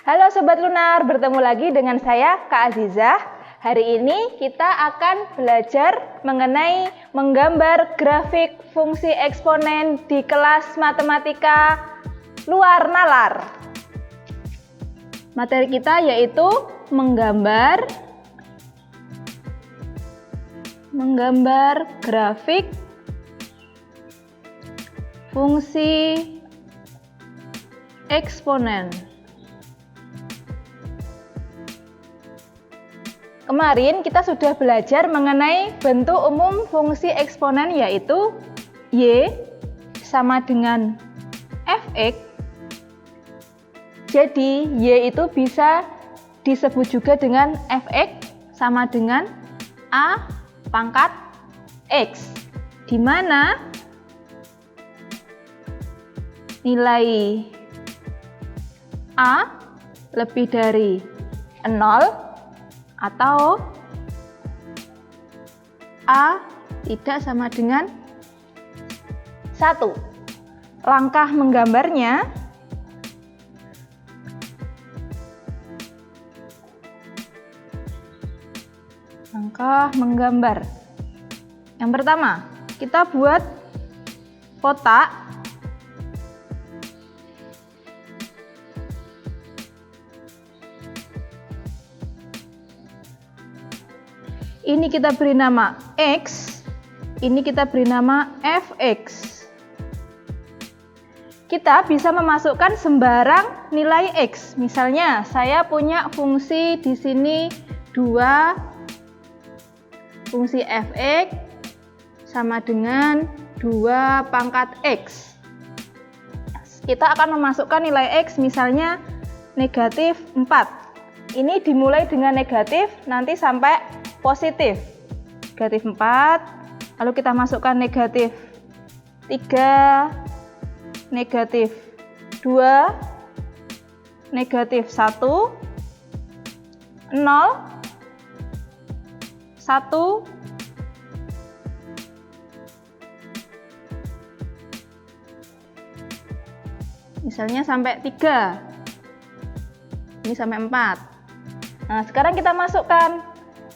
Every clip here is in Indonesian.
Halo Sobat Lunar, bertemu lagi dengan saya Kak Azizah. Hari ini kita akan belajar mengenai menggambar grafik fungsi eksponen di kelas matematika luar nalar. Materi kita yaitu menggambar grafik fungsi eksponen. Kemarin kita sudah belajar mengenai bentuk umum fungsi eksponen, yaitu Y sama dengan Fx. Jadi Y itu bisa disebut juga dengan Fx sama dengan A pangkat X, di mana nilai A lebih dari 0 atau A tidak sama dengan 1. Langkah menggambarnya, yang pertama kita buat kotak. Ini kita beri nama X, ini kita beri nama Fx. Kita bisa memasukkan sembarang nilai X. Misalnya, saya punya fungsi di sini 2, fungsi Fx sama dengan 2 pangkat X. Kita akan memasukkan nilai X, misalnya negatif 4. Ini dimulai dengan negatif, nanti sampai positif. Negatif 4, lalu kita masukkan negatif 3, negatif 2, negatif 1, 0, 1, misalnya sampai 3, ini sampai 4. Nah, sekarang kita masukkan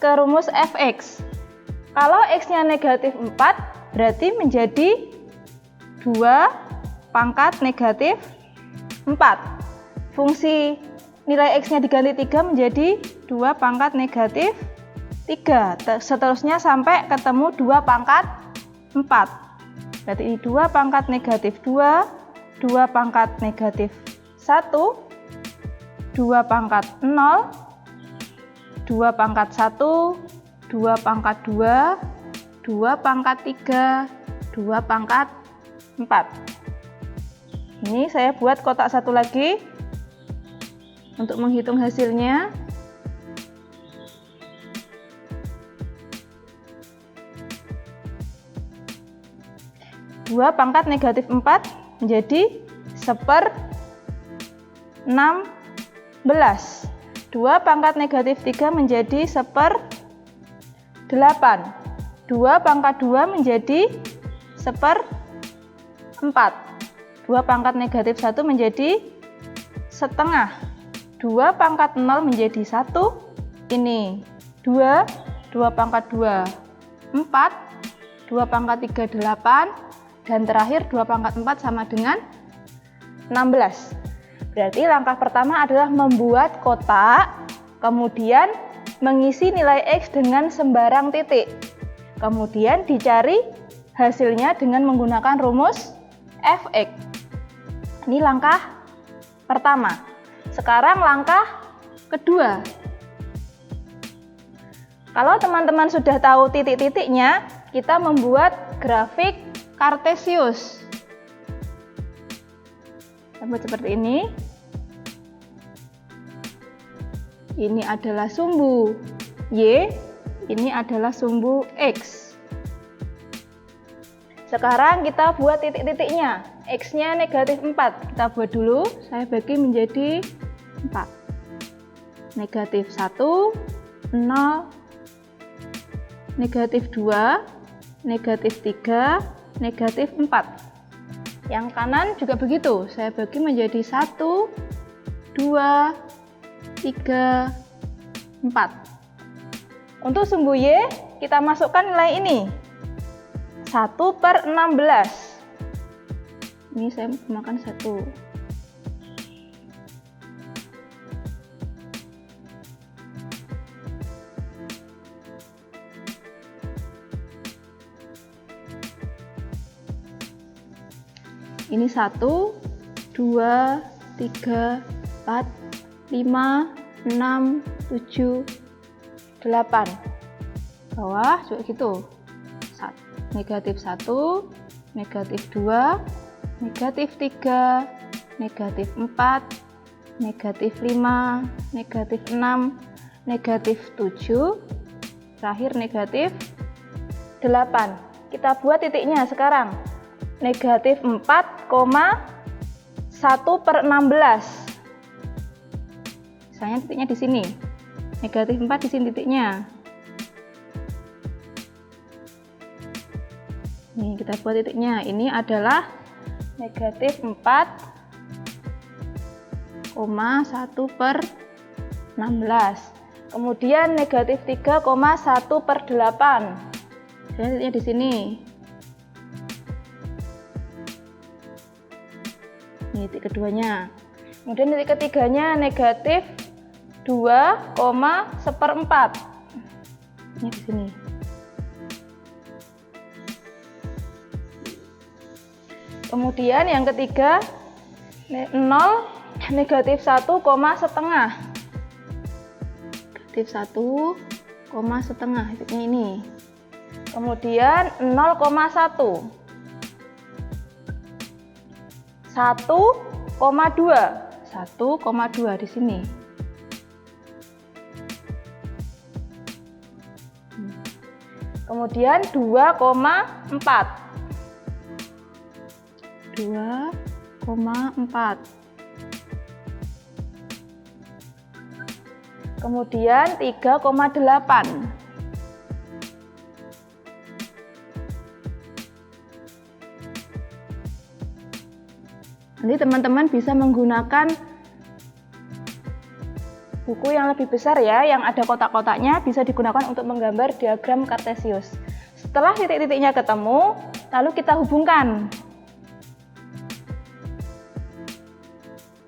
ke rumus Fx. Kalau X-nya negatif 4, berarti menjadi 2 pangkat negatif 4. Fungsi nilai X-nya diganti 3 menjadi 2 pangkat negatif 3. Seterusnya sampai ketemu 2 pangkat 4. Berarti ini 2 pangkat negatif 2, 2 pangkat negatif 1, 2 pangkat 0, 2 pangkat 1, 2 pangkat 2, 2 pangkat 3, 2 pangkat 4. Ini saya buat kotak satu lagi untuk menghitung hasilnya. Dua pangkat negatif 4 menjadi 1/16. 2 pangkat negatif 3 menjadi 1/8. 2 pangkat 2 menjadi 1/4. 2 pangkat negatif 1 menjadi setengah. 2 pangkat 0 menjadi 1. Ini 2, 2 pangkat 2, 4, 2 pangkat 3, 8, dan terakhir 2 pangkat 4 sama dengan 16. Berarti langkah pertama adalah membuat kotak, kemudian mengisi nilai X dengan sembarang titik. Kemudian dicari hasilnya dengan menggunakan rumus Fx. Ini langkah pertama. Sekarang langkah kedua. Kalau teman-teman sudah tahu titik-titiknya, kita membuat grafik kartesius. Buat seperti ini. Ini adalah sumbu Y, ini adalah sumbu X. Sekarang kita buat titik-titiknya. X-nya negatif 4. Kita buat dulu, saya bagi menjadi 4. Negatif 1, 0, negatif 2, negatif 3, negatif 4. Yang kanan juga begitu, saya bagi menjadi 1, 2, 3, 4. Untuk sumbu Y, kita masukkan nilai ini. 1/16. Ini saya menggunakan 1. Ini 1, 2, 3, 4, 5, 6, 7, 8. Bawah juga gitu. Negatif 1, negatif 2, negatif 3, negatif 4, negatif 5, negatif 6, negatif 7, terakhir negatif 8. Kita buat titiknya sekarang. Negatif 4,1/16. Misalnya titiknya di sini. Negatif 4 di sini titiknya. Nih, kita buat titiknya. Ini adalah negatif 4,1/16. Kemudian negatif 3,1/8. Titiknya di sini. Ini titik keduanya. Kemudian titik ketiganya negatif 2,1/4. Ini di sini. Kemudian yang ketiga 0 negatif 1,5. Negatif 1,5 titiknya ini. Kemudian 0,1. 1,2 di sini. Kemudian 2,4. 2,4. Kemudian 3,8. Nanti teman-teman bisa menggunakan buku yang lebih besar ya, yang ada kotak-kotaknya, bisa digunakan untuk menggambar diagram kartesius. Setelah titik-titiknya ketemu, lalu kita hubungkan.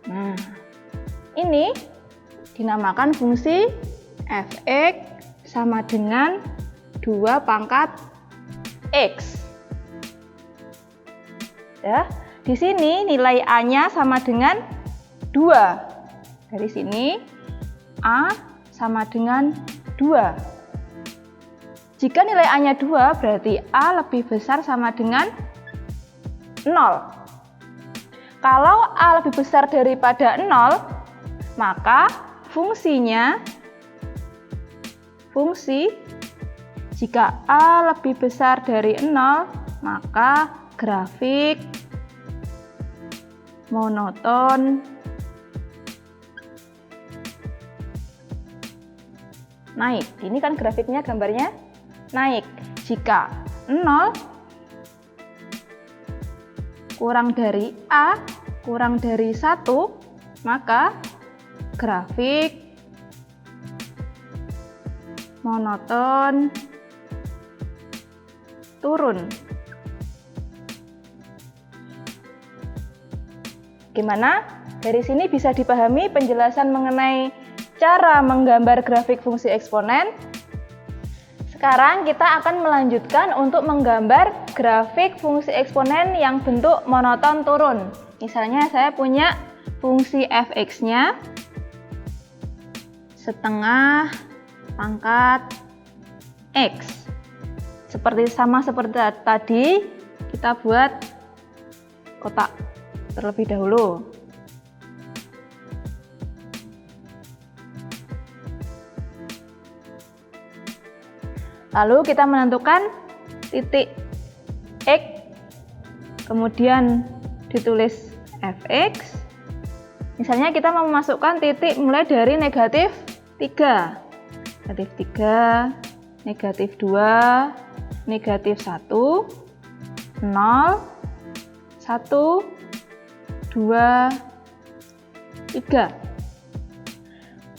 Nah, ini dinamakan fungsi f(x) sama dengan 2 pangkat x. Ya. Di sini nilai A-nya sama dengan 2. Dari sini A sama dengan 2. Jika nilai A-nya 2, berarti A lebih besar sama dengan 0. Kalau A lebih besar daripada 0, maka jika A lebih besar dari 0, maka grafik monoton naik. Ini kan grafiknya, gambarnya naik. Jika 0 kurang dari A kurang dari 1, maka grafik monoton turun. Gimana? Dari sini bisa dipahami penjelasan mengenai cara menggambar grafik fungsi eksponen. Sekarang kita akan melanjutkan untuk menggambar grafik fungsi eksponen yang bentuk monoton turun. Misalnya saya punya fungsi f(x)-nya setengah pangkat x. Sama seperti tadi, kita buat kotak terlebih dahulu. Lalu kita menentukan titik x, kemudian ditulis f(x). Misalnya kita mau memasukkan titik mulai dari negatif 3, negatif 3, negatif 2, negatif 1, 0, 1, 2, 3.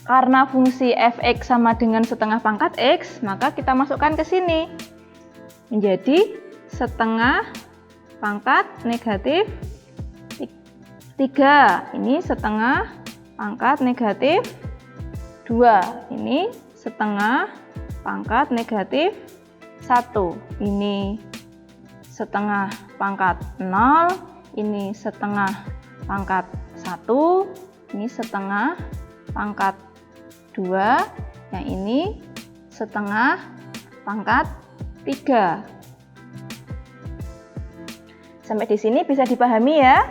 Karena fungsi f(x) sama dengan setengah pangkat x, maka kita masukkan ke sini. Menjadi setengah pangkat negatif 3. Ini setengah pangkat negatif 2. Ini setengah pangkat negatif 1. Ini setengah pangkat 0. Ini setengah pangkat 1. Ini setengah pangkat 2, yang ini setengah pangkat 3. Sampai di sini bisa dipahami ya.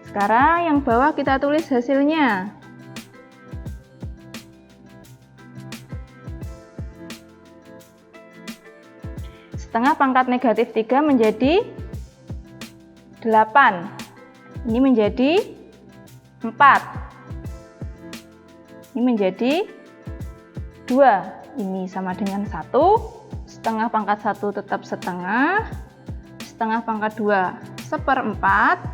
Sekarang yang bawah kita tulis hasilnya. Setengah pangkat negatif 3 menjadi 8. Ini menjadi 4. Ini menjadi 2. Ini sama dengan 1. Setengah pangkat 1 tetap setengah. Setengah pangkat 2 1/4.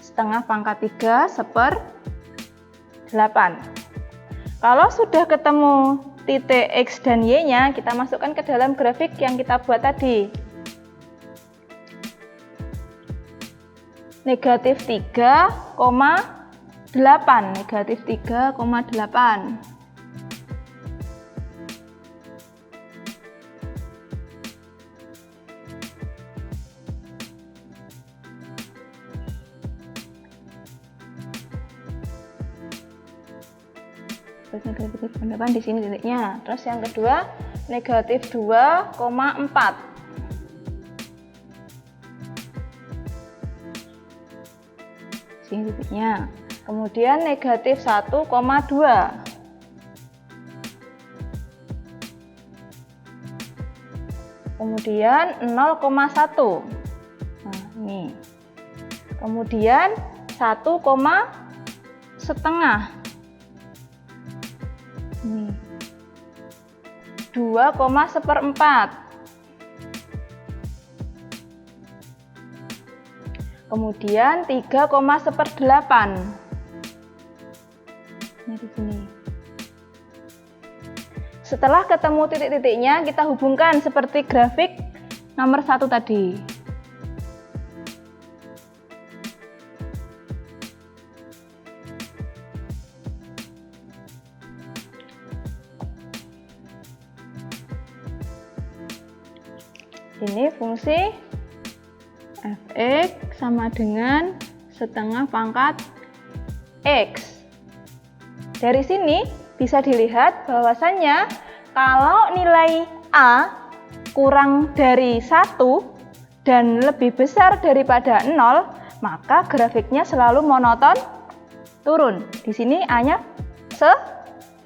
Setengah pangkat 3 1/8. Kalau sudah ketemu titik X dan Y-nya, kita masukkan ke dalam grafik yang kita buat tadi. Negatif 3,8. Negatif 3,8. Terus negatif 8 di sini titiknya. Terus yang kedua negatif 2,4. Sini titiknya. Kemudian negatif 1,2. Kemudian 0,1. Nah, ini. Kemudian 1,5. Ini 2,1/4. Kemudian 3,1/8. Ini di sini. Setelah ketemu titik-titiknya, kita hubungkan seperti grafik nomor 1 tadi. Ini fungsi f(x) sama dengan setengah pangkat x. Dari sini bisa dilihat bahwasannya kalau nilai A kurang dari 1 dan lebih besar daripada 0, maka grafiknya selalu monoton turun. Di sini A-nya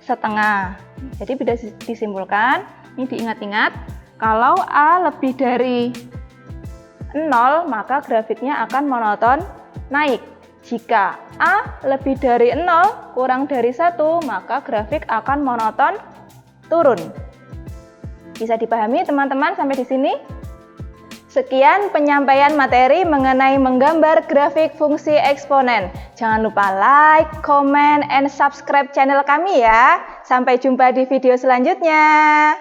setengah. Jadi bisa disimpulkan, ini diingat-ingat. Kalau A lebih dari 0, maka grafiknya akan monoton naik. Jika A lebih dari 0, kurang dari 1, maka grafik akan monoton turun. Bisa dipahami teman-teman sampai di sini? Sekian penyampaian materi mengenai menggambar grafik fungsi eksponen. Jangan lupa like, comment, and subscribe channel kami ya. Sampai jumpa di video selanjutnya.